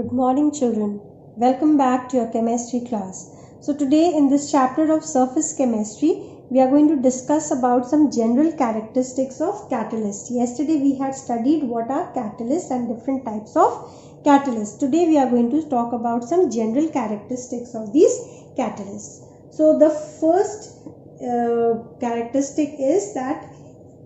Good morning, children. Welcome back to your chemistry class. So today in this chapter of surface chemistry, we are going to discuss about some general characteristics of catalyst. Yesterday we had studied what are catalysts and different types of catalysts. Today we are going to talk about some general characteristics of these catalysts. So the first characteristic is that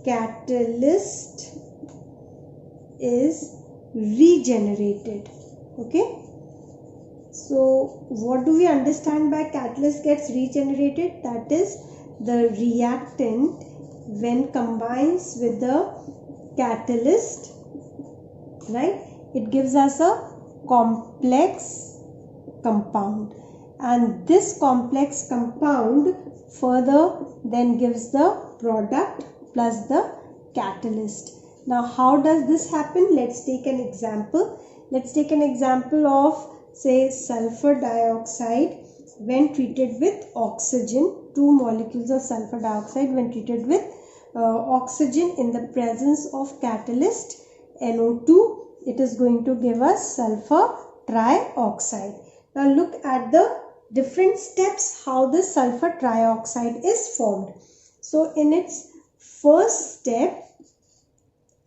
catalyst is regenerated. Okay, so what do we understand by catalyst gets regenerated? That is, the reactant when combines with the catalyst, right, it gives us a complex compound, and this complex compound further then gives the product plus the catalyst. Now how does this happen? Let's take an example. Let's take an example of, say, sulfur dioxide when treated with oxygen. Two molecules of sulfur dioxide when treated with oxygen in the presence of catalyst NO2, it is going to give us sulfur trioxide. Now look at the different steps how this sulfur trioxide is formed. So in its first step,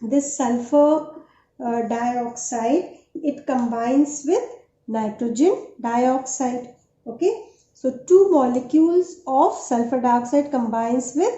this sulfur dioxide, it combines with nitrogen dioxide. Okay, so two molecules of sulfur dioxide combines with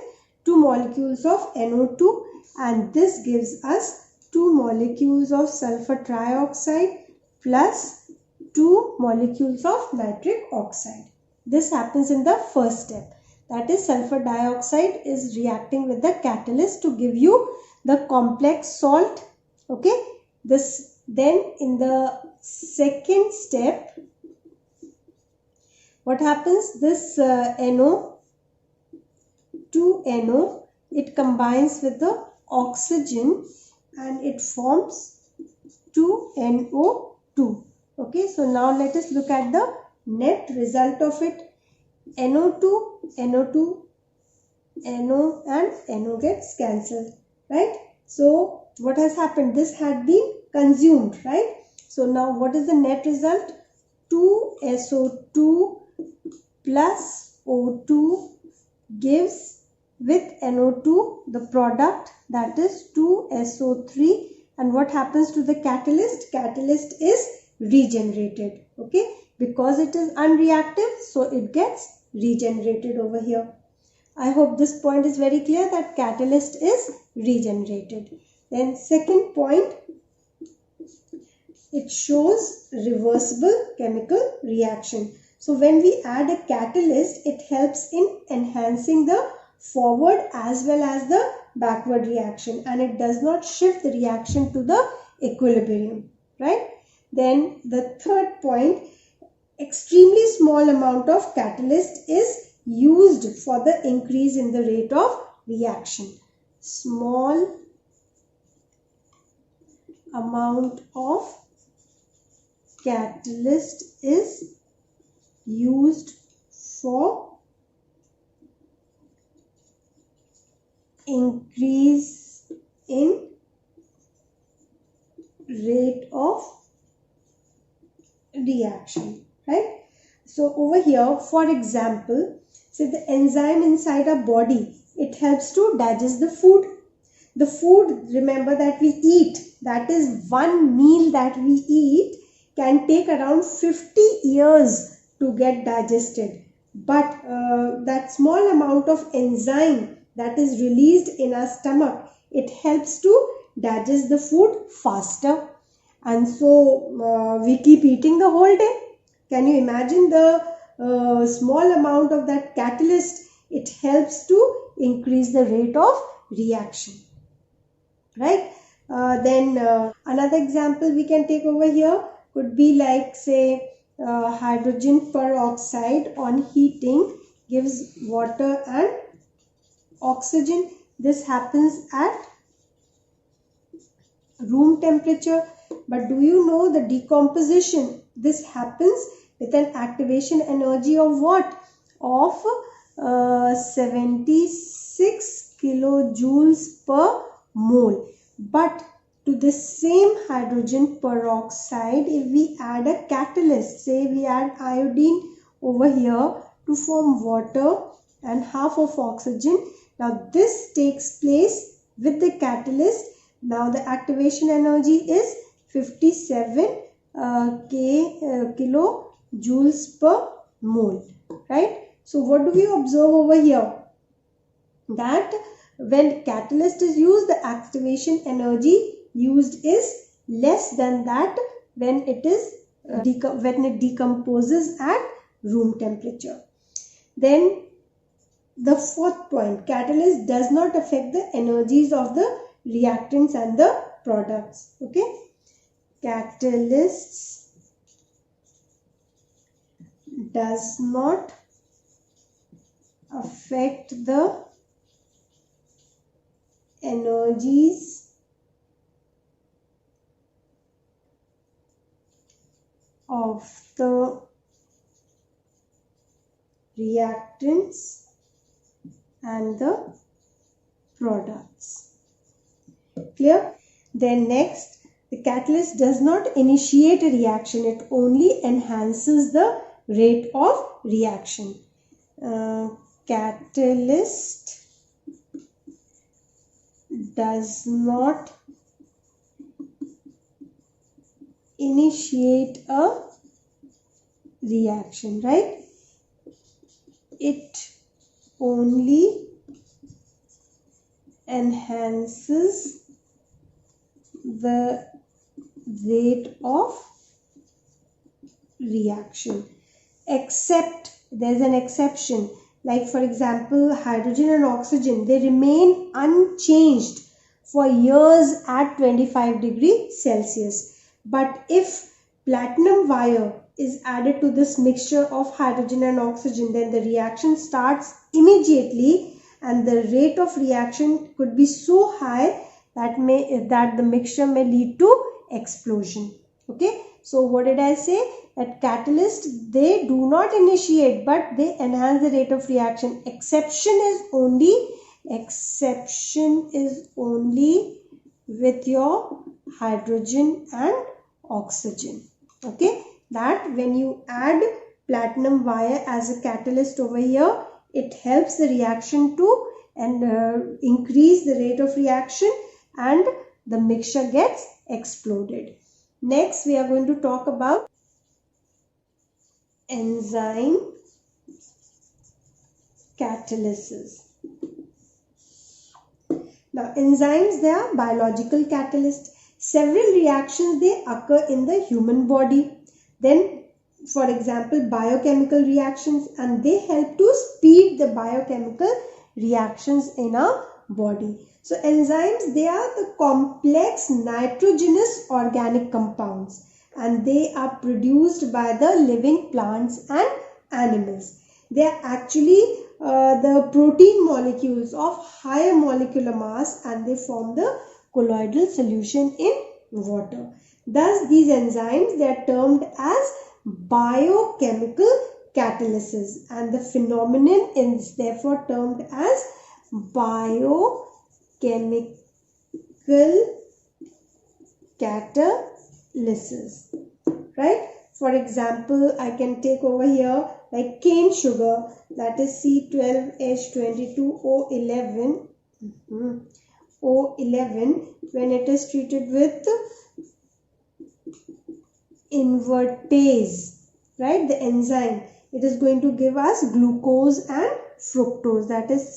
two molecules of NO2, and this gives us two molecules of sulfur trioxide plus two molecules of nitric oxide. This happens in the first step, that is, sulfur dioxide is reacting with the catalyst to give you the complex salt. Okay, this then in the second step, what happens? This NO, 2NO, it combines with the oxygen and it forms 2NO2. Okay, so now let us look at the net result of it. NO2, NO2, NO and NO gets cancelled, right? So what has happened? This had been consumed, right? So now what is the net result? 2SO2 plus O2 gives with NO2 the product, that is 2SO3, and what happens to the catalyst? Catalyst is regenerated. Okay, because it is unreactive, so it gets regenerated over here. I hope this point is very clear, that catalyst is regenerated. Then second point, it shows reversible chemical reaction. So when we add a catalyst, it helps in enhancing the forward as well as the backward reaction, and it does not shift the reaction to the equilibrium, right? Then the third point, extremely small amount of catalyst is used for the increase in the rate of reaction. Small amount of catalyst is used for increase in rate of reaction, right? So over here, for example, say the enzyme inside our body, it helps to digest the food. The food, remember, that we eat, that is one meal that we eat, can take around 50 years to get digested. But that small amount of enzyme that is released in our stomach, it helps to digest the food faster. And so we keep eating the whole day. Can you imagine the small amount of that catalyst? It helps to increase the rate of reaction, right? Then another example we can take over here could be like, say, hydrogen peroxide on heating gives water and oxygen. This happens at room temperature. But do you know the decomposition? This happens with an activation energy of what? Of 76 kilojoules per mole. But to the same hydrogen peroxide, if we add a catalyst, say we add iodine over here to form water and half of oxygen. Now this takes place with the catalyst. Now the activation energy is 57 kilojoules per mole, right? So what do we observe over here? That when catalyst is used, the activation energy used is less than that when it is when it decomposes at room temperature. Then the fourth point, catalyst does not affect the energies of the reactants and the products. Okay, catalysts does not affect the energies of the reactants and the products. Clear? Then next, the catalyst does not initiate a reaction, it only enhances the rate of reaction. Catalyst does not initiate a reaction, right? It only enhances the rate of reaction, except there's an exception. Like for example, hydrogen and oxygen, they remain unchanged for years at 25 degrees Celsius. But if platinum wire is added to this mixture of hydrogen and oxygen, then the reaction starts immediately and the rate of reaction could be so high that the mixture may lead to explosion. Okay, so what did I say? That catalyst, they do not initiate but they enhance the rate of reaction. Exception is only with your hydrogen and oxygen. Okay, that when you add platinum wire as a catalyst over here, it helps the reaction to increase the rate of reaction and the mixture gets exploded. Next, we are going to talk about enzyme catalysis. Now, enzymes, they are biological catalysts. Several reactions, they occur in the human body. Then, for example, biochemical reactions, and they help to speed the biochemical reactions in our body. So, enzymes, they are the complex nitrogenous organic compounds, and they are produced by the living plants and animals. They are actually the protein molecules of higher molecular mass, and they form the colloidal solution in water. Thus, these enzymes, they are termed as biochemical catalysis, and the phenomenon is therefore termed as biochemical catalysis, right? For example, I can take over here like cane sugar, that is C12H22O11. O11, when it is treated with invertase, right, the enzyme, it is going to give us glucose and fructose, that is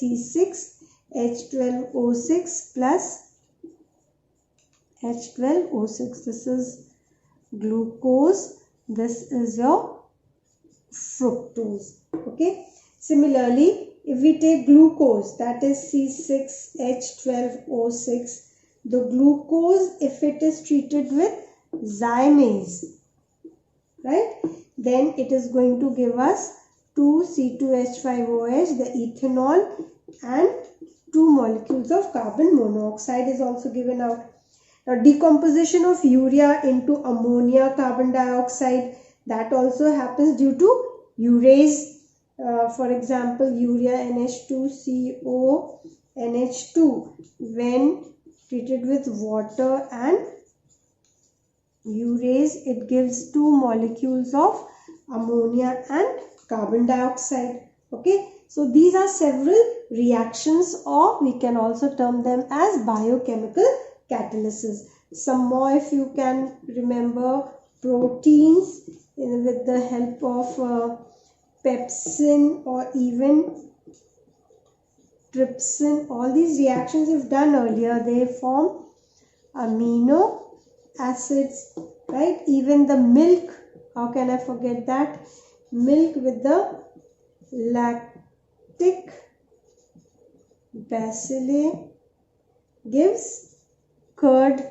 C6H12O6 plus H12O6. This is glucose, this is your fructose. Okay, similarly, if we take glucose, that is C6H12O6, the glucose, if it is treated with zymase, right, then it is going to give us 2C2H5OH, the ethanol, and 2 molecules of carbon monoxide is also given out. Now, decomposition of urea into ammonia carbon dioxide, that also happens due to urease. For example, urea NH2CO NH2, when treated with water and urease, it gives 2 molecules of ammonia and carbon dioxide. Okay, so these are several reactions, or we can also term them as biochemical catalysis. Some more, if you can remember, proteins with the help of pepsin or even trypsin, all these reactions we've done earlier, they form amino acids, right? Even the milk, how can I forget that? Milk with the lactic bacilli gives curd.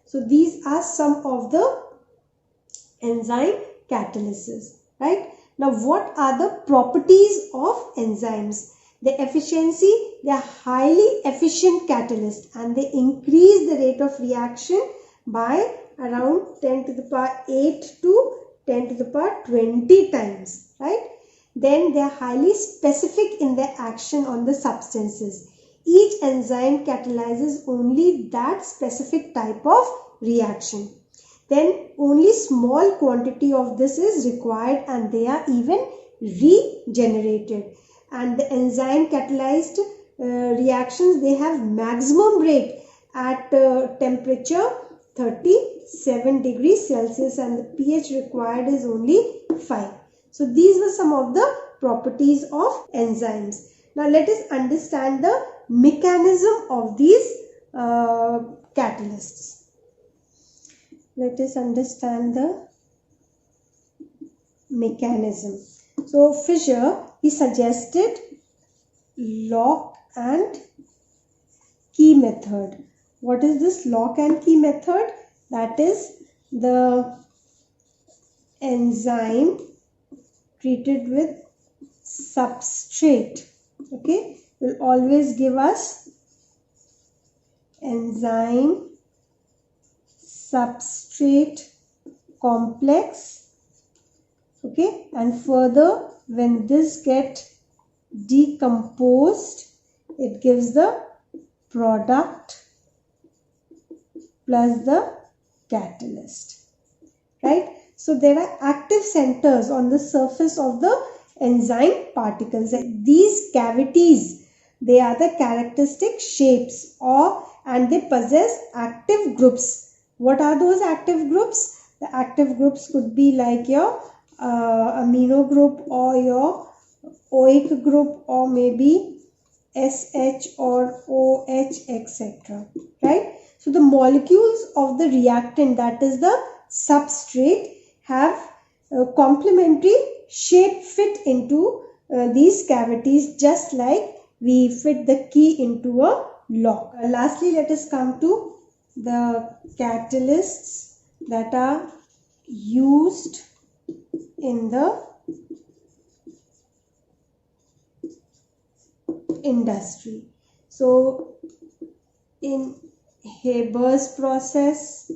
So these are some of the enzyme catalysis, right? Now what are the properties of enzymes? The efficiency, they are highly efficient catalyst and they increase the rate of reaction by around 10 to the power 8 to 10 to the power 20 times, right? Then they are highly specific in their action on the substances. Each enzyme catalyzes only that specific type of reaction. Then only small quantity of this is required and they are even regenerated. And the enzyme catalyzed reactions, they have maximum rate at temperature 37 degrees Celsius and the pH required is only 5. So these were some of the properties of enzymes. Now let us understand the mechanism of these catalysts. Let us understand the mechanism. So Fischer, he suggested lock and key method. What is this lock and key method? That is the enzyme treated with substrate, okay, will always give us enzyme substrate complex, okay, and further when this get decomposed, it gives the product plus the catalyst, right? So there are active centers on the surface of the enzyme particles. These cavities, they are the characteristic shapes and they possess active groups. What are those active groups? The active groups could be like your amino group or your OIC group or maybe SH or OH, etc. Right? So the molecules of the reactant, that is the substrate, have a complementary shape fit into these cavities, just like we fit the key into a lock. Lastly, let us come to the catalysts that are used in the industry. So in Haber's process,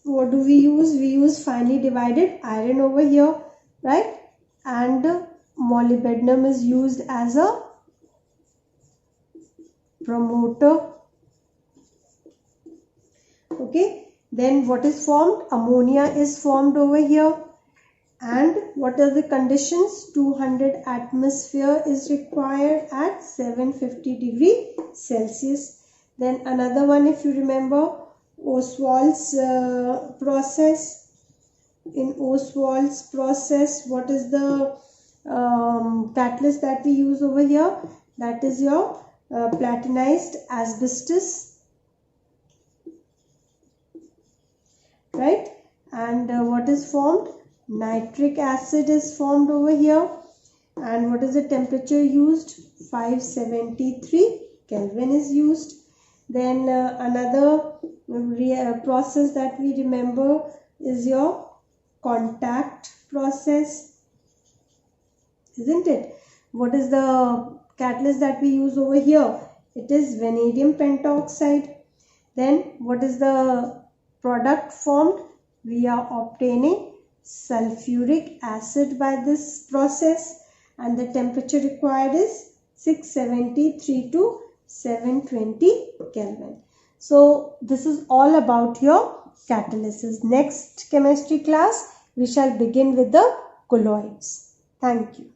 what do we use? We use finely divided iron over here, right? And molybdenum is used as a promoter. Okay, then what is formed? Ammonia is formed over here. And what are the conditions? 200 atmosphere is required at 750 degree Celsius. Then another one, if you remember, Ostwald's process. In Ostwald's process, what is the catalyst that we use over here? That is your platinized asbestos, right? And what is formed? Nitric acid is formed over here. And what is the temperature used? 573 Kelvin is used. Then another process that we remember is your contact process, isn't it? What is the catalyst that we use over here? It is vanadium pentoxide. Then what is the product formed? We are obtaining sulfuric acid by this process, and the temperature required is 673 to 720 Kelvin. So this is all about your catalysis. Next chemistry class we shall begin with the colloids. Thank you.